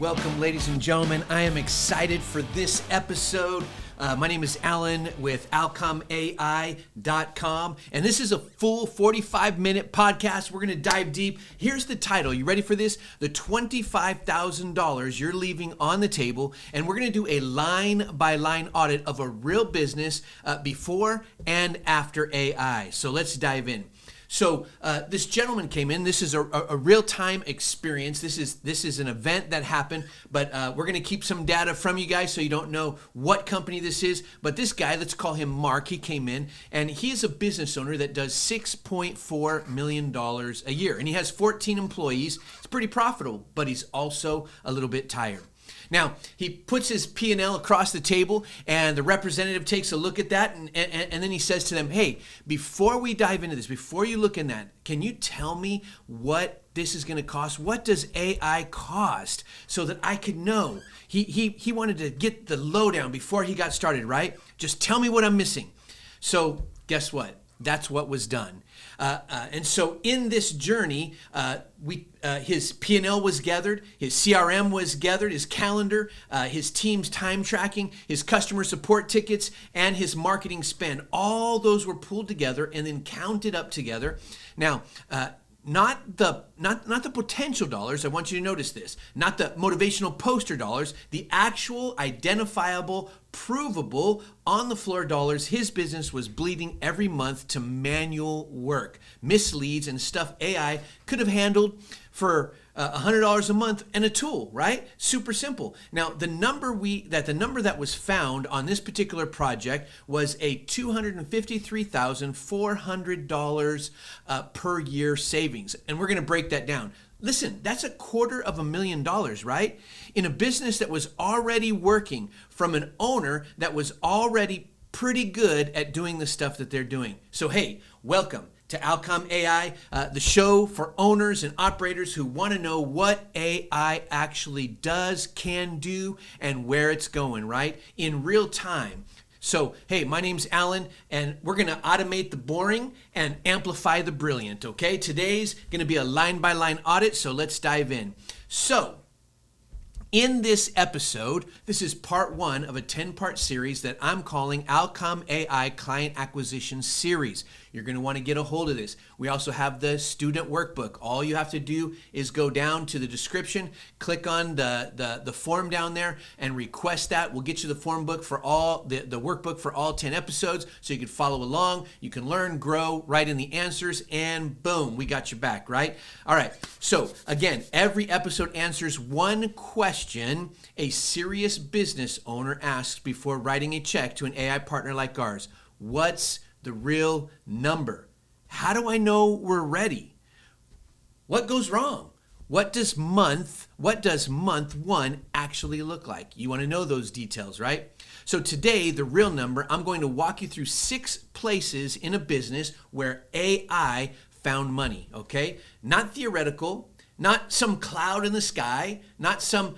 Welcome, ladies and gentlemen. I am excited for this episode. My name is Alan with OutcomeAI.com, and this is a full 45-minute podcast. We're going to dive deep. Here's the title. You ready for this? The $25,000 you're leaving on the table, and we're going to do a line-by-line audit of a real business before and after AI. So let's dive in. So this gentleman came in. This is a real-time experience. This is an event that happened, but we're going to keep some data from you guys so you don't know what company this is. But this guy, let's call him Mark, he came in, and he is a business owner that does $6.4 million a year, and he has 14 employees. It's pretty profitable, but he's also a little bit tired. Now, he puts his P&L across the table, and the representative takes a look at that, and then he says to them, hey, before we dive into this, before you look in that, can you tell me what this is going to cost? What does AI cost so that I could know? He wanted to get the lowdown before he got started, right? Just tell me what I'm missing. So guess what? That's what was done. And so in this journey, his P&L was gathered, his CRM was gathered, his calendar, his team's time tracking, his customer support tickets, and his marketing spend. All those were pulled together and then counted up together. Now, not the potential dollars. I want you to notice this. Not the motivational poster dollars. The actual identifiable, provable, on the floor dollars his business was bleeding every month to manual work, misleads, and stuff AI could have handled for $100 a month and a tool, right? Super simple. Now, the number that was found on this particular project was a $253,400 per year savings. And we're going to break that down. Listen, that's $250,000, right? In a business that was already working from an owner that was already pretty good at doing the stuff that they're doing. So, hey, welcome to Outcome AI, the show for owners and operators who want to know what AI actually does, can do, and where it's going, right? In real time. So, hey, my name's Alan, and we're going to automate the boring and amplify the brilliant, okay? Today's going to be a line-by-line audit, so let's dive in. So, in this episode, this is part one of a 10-part series that I'm calling Outcome AI Client Acquisition Series. You're going to want to get a hold of this. We also have the student workbook. All you have to do is go down to the description, click on the form down there, and request that. We'll get you the form book for all the workbook for all 10 episodes, so you can follow along. You can learn, grow, write in the answers, and boom, we got your back, right? All right. So again, every episode answers one question a serious business owner asks before writing a check to an AI partner like ours. What's the real number? How do I know we're ready? What goes wrong? What does month one actually look like? You want to know those details, right? So today, the real number, I'm going to walk you through 6 places in a business where AI found money, okay? Not theoretical, not some cloud in the sky, not some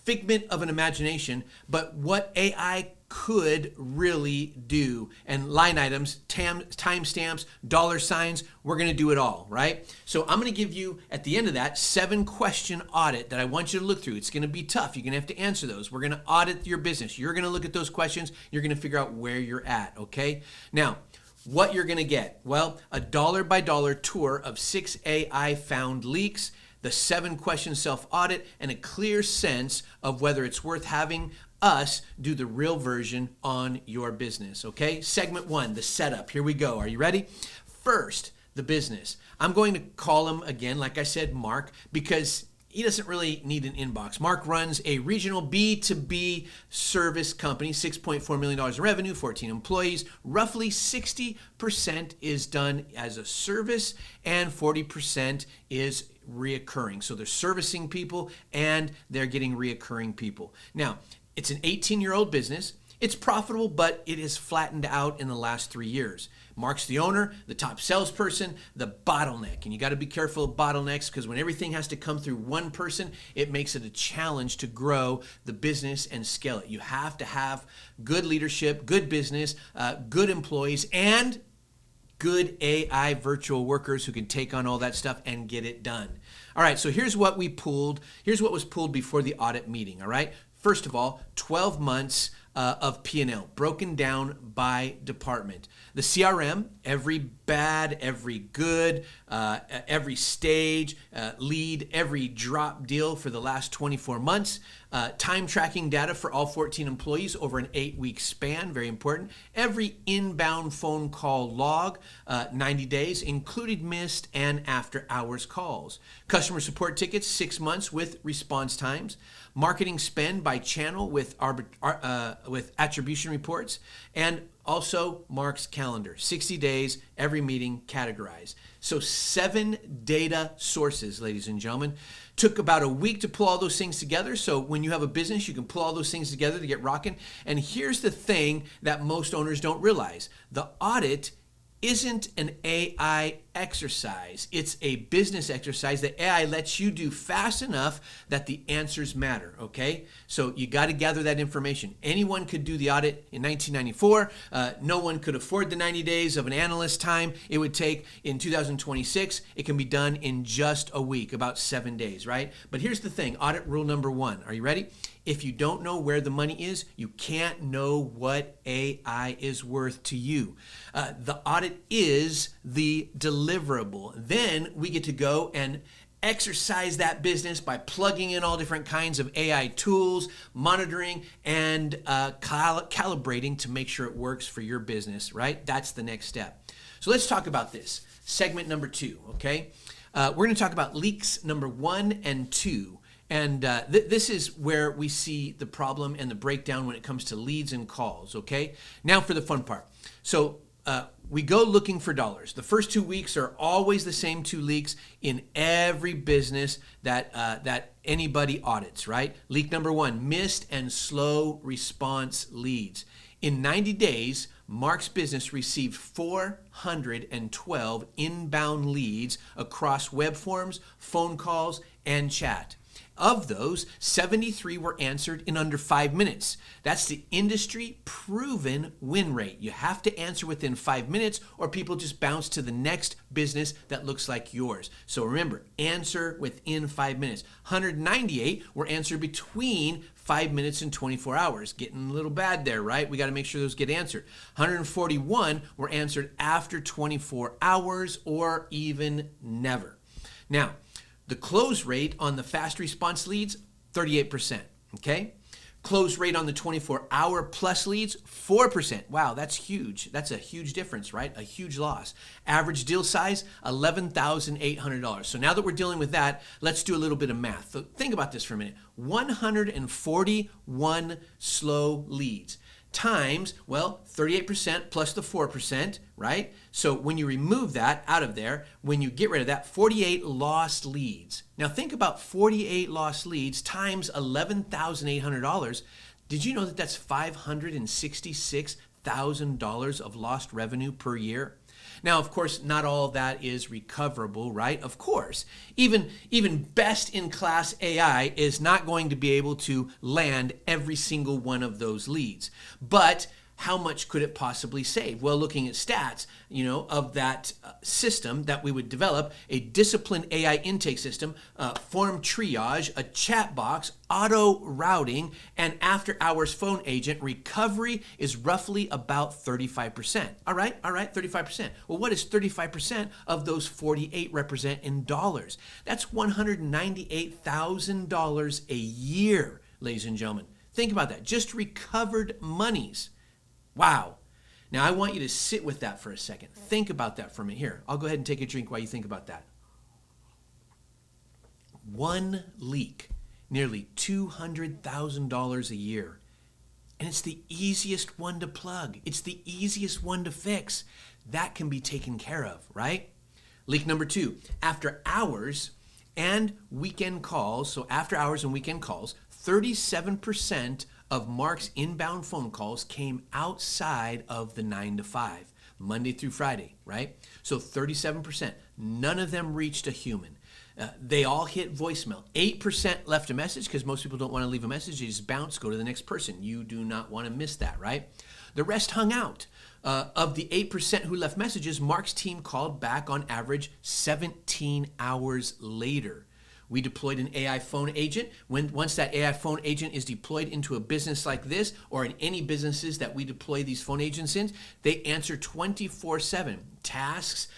figment of an imagination, but what AI could really do. And line items, timestamps, dollar signs, we're going to do it all, right? So I'm going to give you, at the end of that, 7-question audit that I want you to look through. It's going to be tough. You're going to have to answer those. We're going to audit your business. You're going to look at those questions. You're going to figure out where you're at, okay? Now, what you're going to get? Well, a dollar-by-dollar tour of 6 AI found leaks, the 7-question self-audit, and a clear sense of whether it's worth having us do the real version on your business, okay? Segment 1, the setup. Here we go. Are you ready? First, the business. I'm going to call him again, like I said, Mark, because he doesn't really need an inbox. Mark runs a regional B2B service company, $6.4 million in revenue, 14 employees. Roughly 60% is done as a service and 40% is reoccurring. So they're servicing people and they're getting reoccurring people. Now, it's an 18-year-old business. It's profitable, but it has flattened out in the last 3 years. Mark's the owner, the top salesperson, the bottleneck. And you got to be careful of bottlenecks because when everything has to come through one person, it makes it a challenge to grow the business and scale it. You have to have good leadership, good business, good employees, and good AI virtual workers who can take on all that stuff and get it done. All right, so here's what we pulled. Here's what was pulled before the audit meeting, all right? First of all, 12 months of P&L broken down by department. The CRM, every bad, every good, every stage, lead, every drop deal for the last 24 months. Time tracking data for all 14 employees over an 8-week span, very important. Every inbound phone call log, 90 days, included missed and after hours calls. Customer support tickets, 6 months with response times. Marketing spend by channel with attribution reports, and also Mark's calendar, 60 days, every meeting categorized. So 7 data sources, ladies and gentlemen. Took about a week to pull all those things together. So when you have a business, you can pull all those things together to get rocking. And here's the thing that most owners don't realize. The audit isn't an AI exercise. It's a business exercise that AI lets you do fast enough that the answers matter, okay? So you got to gather that information. Anyone could do the audit in 1994. No one could afford the 90 days of an analyst time it would take in 2026. It can be done in just a week, about 7 days, right? But here's the thing, audit rule number 1. Are you ready? If you don't know where the money is, you can't know what AI is worth to you. The audit is the deliverable. Then we get to go and exercise that business by plugging in all different kinds of AI tools, monitoring, and calibrating to make sure it works for your business, right? That's the next step. So let's talk about this. Segment number 2, okay? We're going to talk about leaks number 1 and 2. And this is where we see the problem and the breakdown when it comes to leads and calls, okay? Now for the fun part. So we go looking for dollars. The first 2 weeks are always the same 2 leaks in every business that anybody audits, right? Leak number 1, missed and slow response leads. In 90 days, Mark's business received 412 inbound leads across web forms, phone calls, and chat. Of those, 73 were answered in under 5 minutes. That's the industry proven win rate. You have to answer within 5 minutes or people just bounce to the next business that looks like yours. So remember, answer within 5 minutes. 198 were answered between 5 minutes and 24 hours. Getting a little bad there, right? We got to make sure those get answered. 141 were answered after 24 hours or even never. Now, the close rate on the fast response leads, 38%, okay? Close rate on the 24-hour plus leads, 4%. Wow, that's huge. That's a huge difference, right? A huge loss. Average deal size, $11,800. So now that we're dealing with that, let's do a little bit of math. So think about this for a minute. 141 slow leads times, well, 38% plus the 4%, right? So when you remove that out of there, when you get rid of that, 48 lost leads. Now think about 48 lost leads times $11,800. Did you know that that's $566,000 of lost revenue per year? Now, of course, not all of that is recoverable, right? Of course. Even best-in-class AI is not going to be able to land every single one of those leads. But how much could it possibly save? Well, looking at stats, of that system that we would develop, a disciplined AI intake system, form triage, a chat box, auto routing, and after-hours phone agent, recovery is roughly about 35%. All right, 35%. Well, what does 35% of those 48 represent in dollars? That's $198,000 a year, ladies and gentlemen. Think about that. Just recovered monies. Wow. Now, I want you to sit with that for a second. Think about that for a minute. Here, I'll go ahead and take a drink while you think about that. One leak, nearly $200,000 a year. And it's the easiest one to plug. It's the easiest one to fix. That can be taken care of, right? Leak number 2, after hours and weekend calls, so after hours and weekend calls, 37% of Mark's inbound phone calls came outside of the 9 to 5, Monday through Friday, right? So 37%, none of them reached a human. They all hit voicemail. 8% left a message because most people don't want to leave a message. They just bounce, go to the next person. You do not want to miss that, right? The rest hung out. Of the 8% who left messages, Mark's team called back on average 17 hours later. We deployed an AI phone agent. Once that AI phone agent is deployed into a business like this, or in any businesses that we deploy these phone agents in, they answer 24/7. Tasks,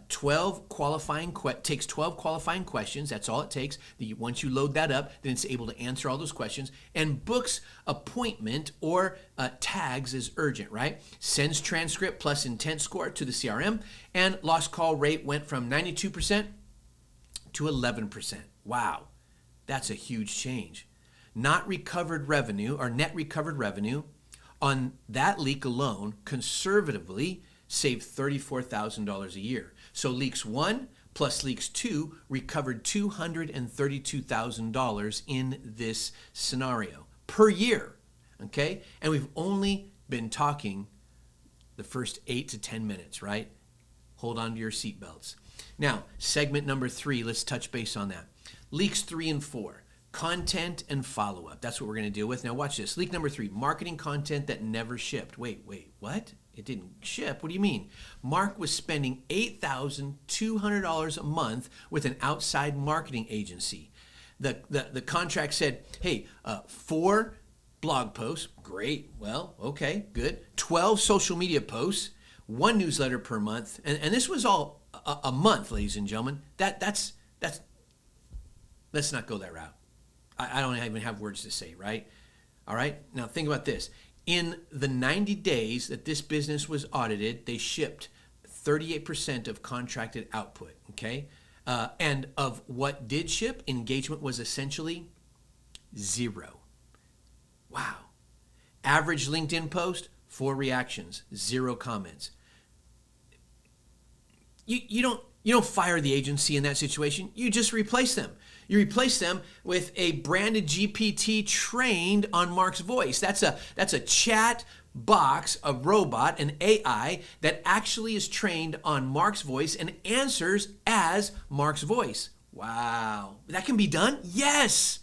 12 qualifying takes 12 qualifying questions. That's all it takes. Once you load that up, then it's able to answer all those questions and books appointment or tags as urgent, right? Sends transcript plus intent score to the CRM, and lost call rate went from 92% to 11%. Wow, that's a huge change. Not recovered revenue or net recovered revenue on that leak alone conservatively saved $34,000 a year. So leaks 1 plus leaks 2 recovered $232,000 in this scenario per year, okay? And we've only been talking the first 8 to 10 minutes, right? Hold on to your seatbelts. Now, segment number 3, let's touch base on that. Leaks 3 and 4, content and follow-up. That's what we're going to deal with. Now, watch this. Leak number 3, marketing content that never shipped. Wait, what? It didn't ship? What do you mean? Mark was spending $8,200 a month with an outside marketing agency. The contract said, hey, 4 blog posts. Great. Well, okay, good. 12 social media posts, 1 newsletter per month. And this was all a month, ladies and gentlemen. That's let's not go that route. I don't even have words to say, right? All right. Now think about this. In the 90 days that this business was audited, they shipped 38% of contracted output. Okay. And of what did ship, engagement was essentially 0. Wow. Average LinkedIn post, 4 reactions, 0 comments. You don't fire the agency in that situation. You just replace them. You replace them with a branded GPT trained on Mark's voice. That's a chat box, a robot, an AI that actually is trained on Mark's voice and answers as Mark's voice. Wow. That can be done? Yes.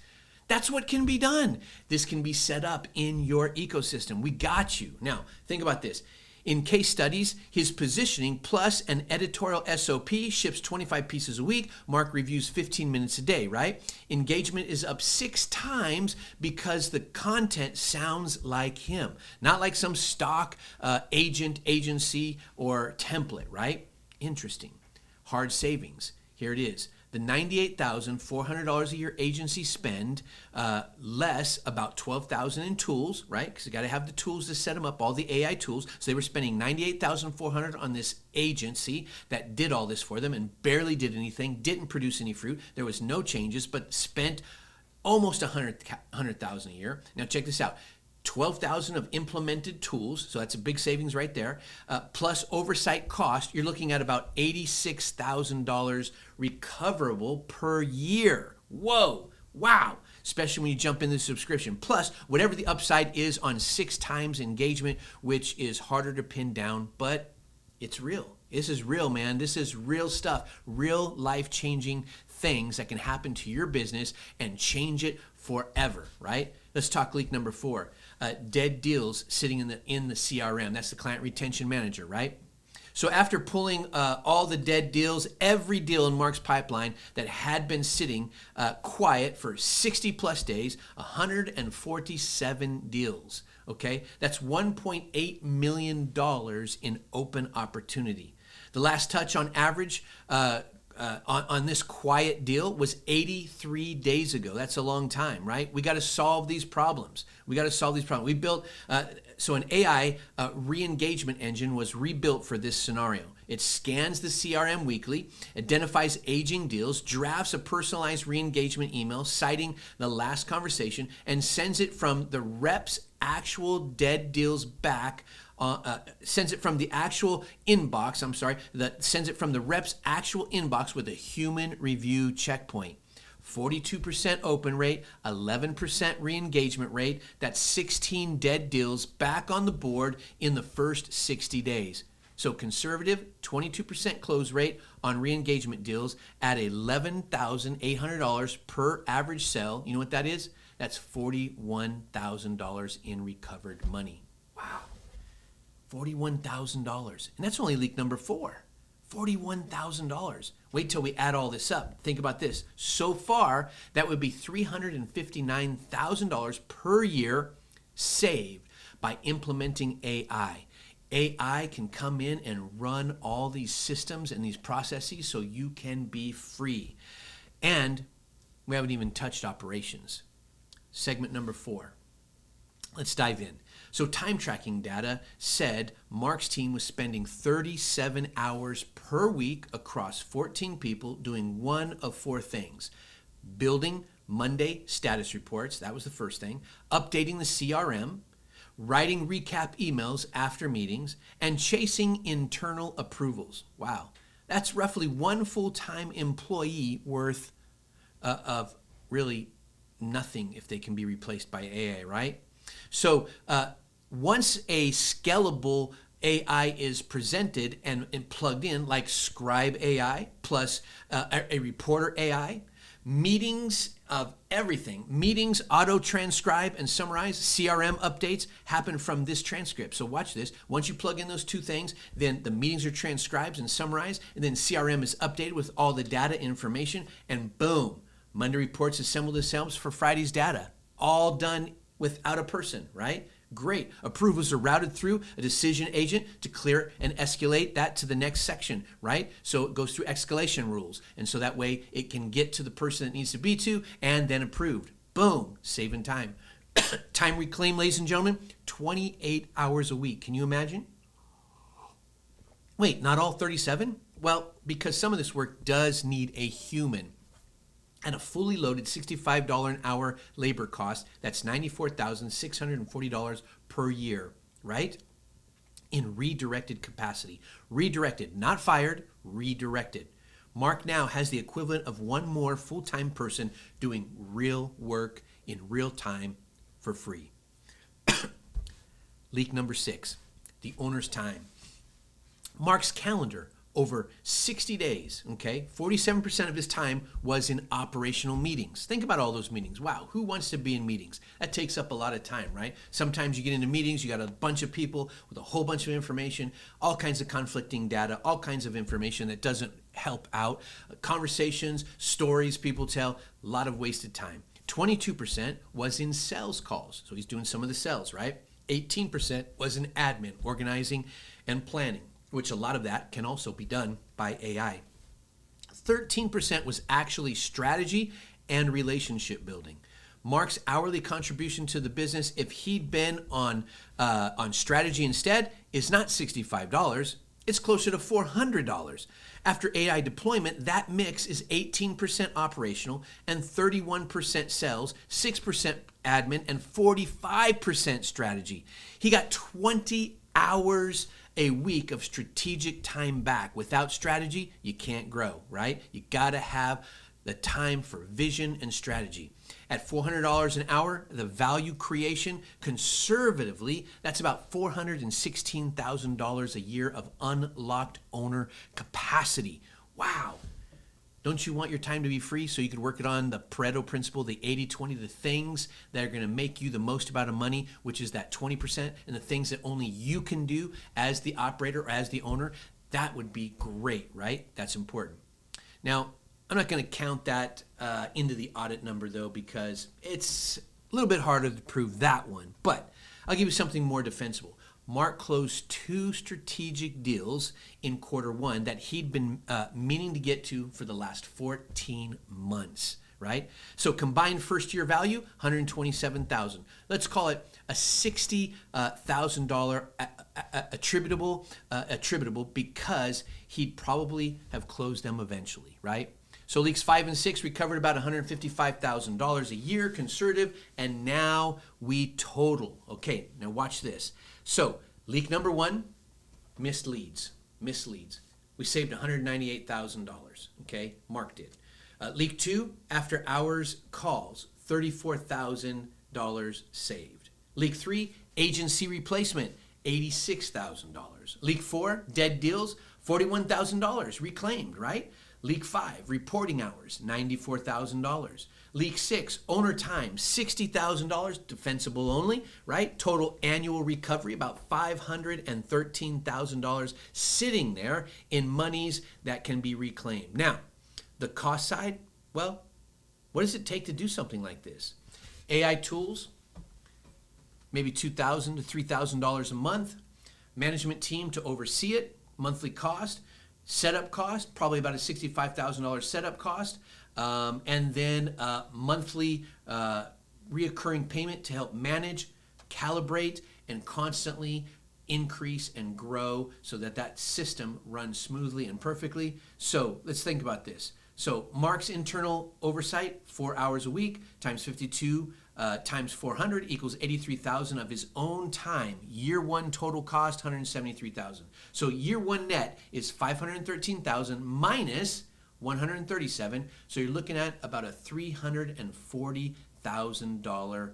That's what can be done. This can be set up in your ecosystem. We got you. Now, think about this. In case studies, his positioning plus an editorial SOP ships 25 pieces a week. Mark reviews 15 minutes a day, right? Engagement is up 6 times because the content sounds like him, not like some stock agency, or template, right? Interesting. Hard savings. Here it is. The $98,400 a year agency spend, less about $12,000 in tools, right? Because you got to have the tools to set them up, all the AI tools. So they were spending $98,400 on this agency that did all this for them and barely did anything, didn't produce any fruit. There was no changes, but spent almost $100,000 a year. Now check this out. 12,000 of implemented tools, so that's a big savings right there, plus oversight cost, you're looking at about $86,000 recoverable per year. Whoa, wow, especially when you jump into the subscription. Plus, whatever the upside is on 6 times engagement, which is harder to pin down, but it's real. This is real, man. This is real stuff, real life-changing things that can happen to your business and change it forever, right? Let's talk leak number 4. Dead deals sitting in the CRM. That's the client retention manager, right? So after pulling all the dead deals, every deal in Mark's pipeline that had been sitting quiet for 60 plus days, 147 deals. Okay, that's $1.8 million in open opportunity. The last touch on average on this quiet deal was 83 days ago. That's a long time, right? We got to solve these problems. We built, so an AI re-engagement engine was rebuilt for this scenario. It scans the CRM weekly, identifies aging deals, drafts a personalized re-engagement email citing the last conversation, and sends it from the rep's actual dead deals back. Sends it from the actual inbox, sends it from the rep's actual inbox with a human review checkpoint. 42% open rate, 11% re-engagement rate. That's 16 dead deals back on the board in the first 60 days. So conservative, 22% close rate on re-engagement deals at $11,800 per average sell. You know what that is? That's $41,000 in recovered money. Wow. $41,000. And that's only leak number 4. $41,000. Wait till we add all this up. Think about this. So far, that would be $359,000 per year saved by implementing AI. AI can come in and run all these systems and these processes so you can be free. And we haven't even touched operations. Segment number 4. Let's dive in. So time tracking data said Mark's team was spending 37 hours per week across 14 people doing one of 4 things. Building Monday status reports, that was the first thing. Updating the CRM, writing recap emails after meetings, and chasing internal approvals. Wow. That's roughly 1 full-time employee worth of really nothing if they can be replaced by AI, right? So once a scalable AI is presented and plugged in, like Scribe AI plus a Reporter AI, meetings of everything, meetings auto-transcribe and summarize, CRM updates happen from this transcript. So watch this. Once you plug in those 2 things, then the meetings are transcribed and summarized, and then CRM is updated with all the data information, and boom, Monday reports assemble themselves for Friday's data. All done without a person, right? Great. Approvals are routed through a decision agent to clear and escalate that to the next section, right? So it goes through escalation rules. And so that way it can get to the person it needs to be to and then approved. Boom, saving time. Time reclaimed, ladies and gentlemen, 28 hours a week. Can you imagine? Wait, not all 37? Well, because some of this work does need a human. And a fully loaded $65 an hour labor cost, that's $94,640 per year, right? In redirected capacity. Redirected, not fired, redirected. Mark now has the equivalent of 1 more full-time person doing real work in real time for free. Leak number 6, the owner's time. Mark's calendar over 60 days, okay? 47% of his time was in operational meetings. Think about all those meetings. Wow, who wants to be in meetings? That takes up a lot of time, right? Sometimes you get into meetings, you got a bunch of people with a whole bunch of information, all kinds of conflicting data, all kinds of information that doesn't help out. Conversations, stories people tell, a lot of wasted time. 22% was in sales calls, so he's doing some of the sales, right? 18% was in admin, organizing and planning, which a lot of that can also be done by AI. 13% was actually strategy and relationship building. Mark's hourly contribution to the business, if he'd been on strategy instead, is not $65. It's closer to $400. After AI deployment, that mix is 18% operational and 31% sales, 6% admin, and 45% strategy. He got 20 hours a week of strategic time back. Without strategy, you can't grow, right? You got to have the time for vision and strategy. At $400 an hour, the value creation, conservatively, that's about $416,000 a year of unlocked owner capacity. Wow. Don't you want your time to be free so you could work it on the Pareto principle, the 80-20, the things that are going to make you the most amount of money, which is that 20%, and the things that only you can do as the operator or as the owner? That would be great, right? That's important. Now, I'm not going to count that into the audit number, though, because it's a little bit harder to prove that one. But I'll give you something more defensible. Mark closed 2 strategic deals in Q1 that he'd been meaning to get to for the last 14 months, right? So combined first year value, $127,000. Let's call it a $60,000 attributable because he'd probably have closed them eventually, right? So leaks 5 and 6 recovered about $155,000 a year, conservative, and now we total. Okay, now watch this. So leak number 1, missed leads. We saved $198,000, okay? Mark did. Leak 2, after hours calls, $34,000 saved. Leak 3, agency replacement, $86,000. Leak 4, dead deals, $41,000 reclaimed, right? Leak 5, reporting hours, $94,000. Leak 6, owner time, $60,000, defensible only, right? Total annual recovery, about $513,000 sitting there in monies that can be reclaimed. Now, the cost side, well, what does it take to do something like this? AI tools, maybe $2,000 to $3,000 a month. Management team to oversee it, monthly cost. Setup cost, probably about a $65,000 setup cost, and then monthly reoccurring payment to help manage, calibrate, and constantly increase and grow so that that system runs smoothly and perfectly. So let's think about this. So Mark's internal oversight, 4 hours a week, times 52 times 400 equals 83,000 of his own time. Year one total cost, 173,000. So year one net is 513,000 minus 137. So you're looking at about a $340,000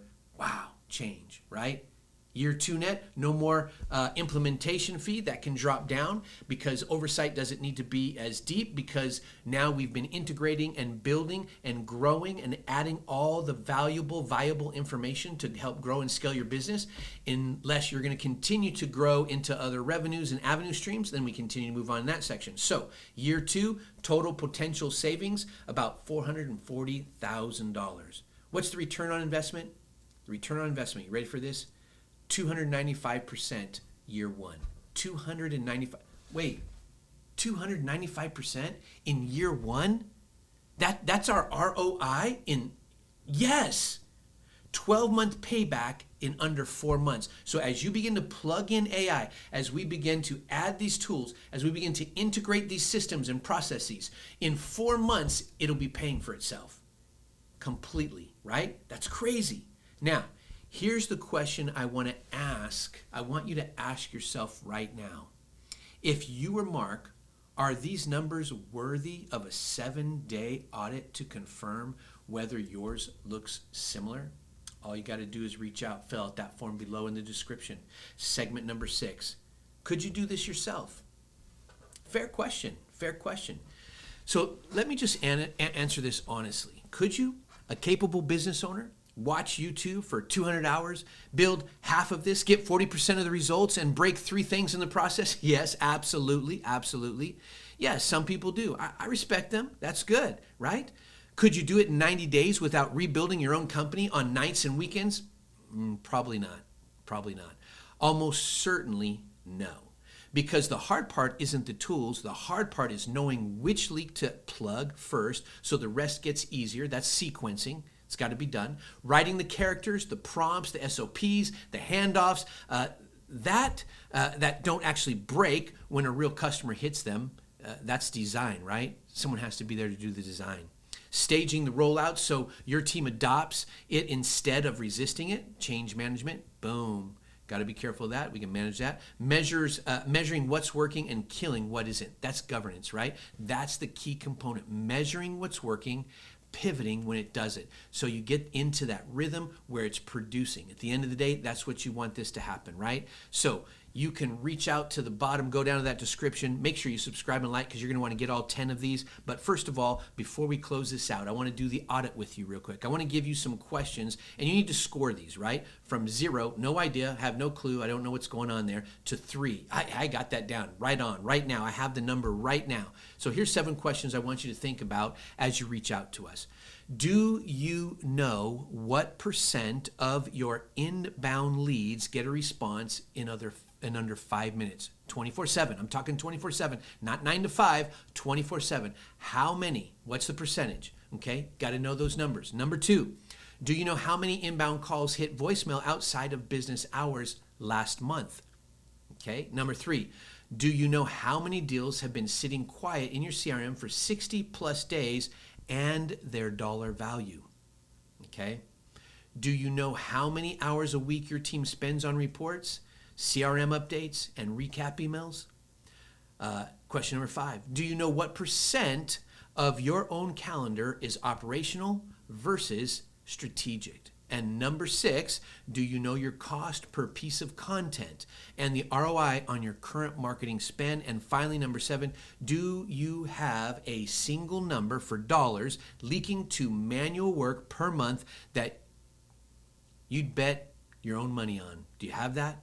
change, right? Year two net, no more implementation fee. That can drop down because oversight doesn't need to be as deep because now we've been integrating and building and growing and adding all the viable information to help grow and scale your business. Unless you're going to continue to grow into other revenues and avenue streams, then we continue to move on in that section. So year two, total potential savings, about $440,000. What's the return on investment? The return on investment, you ready for this? 295% year one. 295% in year one? That's our ROI in, yes, 12-month payback in under 4 months. So as you begin to plug in AI, as we begin to add these tools, as we begin to integrate these systems and processes, in 4 months, it'll be paying for itself completely, right? That's crazy. Now, here's the question I want to ask. I want you to ask yourself right now. If you were Mark, are these numbers worthy of a 7-day audit to confirm whether yours looks similar? All you got to do is reach out, fill out that form below in the description. Segment number 6. Could you do this yourself? Fair question. Fair question. So let me just answer this honestly. Could you, a capable business owner, watch YouTube for 200 hours, build half of this, get 40% of the results, and break 3 things in the process? Yes, absolutely, absolutely. Yes, some people do. I respect them. That's good, right? Could you do it in 90 days without rebuilding your own company on nights and weekends? Probably not. Probably not. Almost certainly no. Because the hard part isn't the tools. The hard part is knowing which leak to plug first so the rest gets easier. That's sequencing. It's got to be done. Writing the characters, the prompts, the SOPs, the handoffs, that don't actually break when a real customer hits them. That's design, right? Someone has to be there to do the design. Staging the rollout so your team adopts it instead of resisting it. Change management, boom. Got to be careful of that. We can manage that. Measuring what's working and killing what isn't. That's governance, right? That's the key component. Measuring what's working, pivoting when it does it. So you get into that rhythm where it's producing. At the end of the day, that's what you want this to happen, right? So you can reach out to the bottom, go down to that description. Make sure you subscribe and like because you're going to want to get all 10 of these. But first of all, before we close this out, I want to do the audit with you real quick. I want to give you some questions, and you need to score these, right? From 0, no idea, have no clue, I don't know what's going on there, to 3. I got that down right on, right now. I have the number right now. So here's 7 questions I want you to think about as you reach out to us. Do you know what % of your inbound leads get a response in under 5 minutes? 24/7. I'm talking 24/7, not 9 to 5, 24/7. How many? What's the percentage? Okay, got to know those numbers. Number 2, do you know how many inbound calls hit voicemail outside of business hours last month? Okay, number 3, do you know how many deals have been sitting quiet in your CRM for 60 plus days and their dollar value? Okay. Do you know how many hours a week your team spends on reports, CRM updates, and recap emails? Question number 5. Do you know what % of your own calendar is operational versus strategic? And number 6, do you know your cost per piece of content and the ROI on your current marketing spend? And finally, number 7, do you have a single number for dollars leaking to manual work per month that you'd bet your own money on? Do you have that?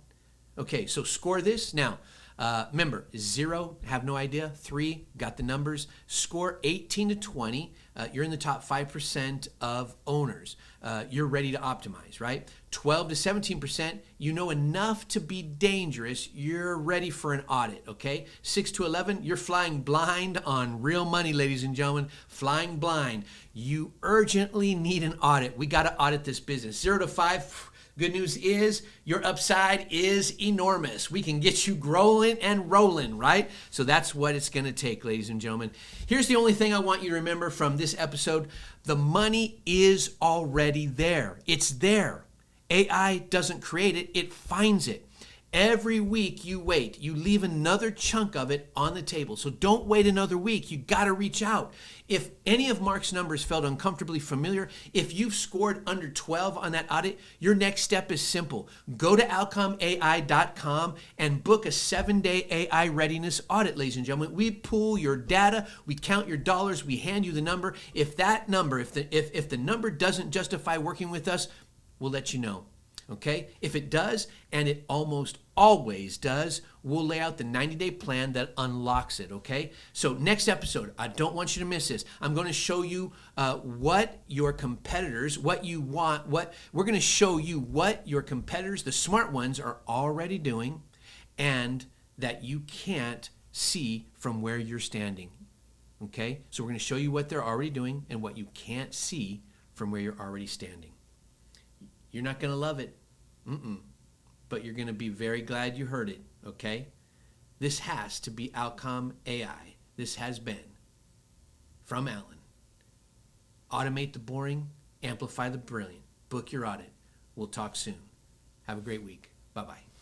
Okay, so score this. Now, remember, 0, have no idea. 3, got the numbers. Score 18 to 20. You're in the top 5% of owners. You're ready to optimize, right? 12 to 17%, you know enough to be dangerous. You're ready for an audit, okay? 6 to 11, you're flying blind on real money, ladies and gentlemen. Flying blind. You urgently need an audit. We got to audit this business. 0 to 5, good news is your upside is enormous. We can get you growing and rolling, right? So that's what it's going to take, ladies and gentlemen. Here's the only thing I want you to remember from this episode. The money is already there. It's there. AI doesn't create it. It finds it. Every week you wait, you leave another chunk of it on the table. So don't wait another week. You got to reach out. If any of Mark's numbers felt uncomfortably familiar, if you've scored under 12 on that audit, your next step is simple. Go to outcomeai.com and book a 7-day AI readiness audit, ladies and gentlemen. We pull your data, we count your dollars, we hand you the number. If that number, if the number doesn't justify working with us, we'll let you know. Okay? If it does, and it almost always does, we'll lay out the 90-day plan that unlocks it, okay? So next episode, I don't want you to miss this. I'm going to show you what your competitors, what you want, we're going to show you what your competitors, the smart ones, are already doing and that you can't see from where you're standing, okay? So we're going to show you what they're already doing and what you can't see from where you're already standing. You're not going to love it, but you're going to be very glad you heard it, okay? This has to be Outcome AI. This has been from Alan. Automate the boring, amplify the brilliant. Book your audit. We'll talk soon. Have a great week. Bye-bye.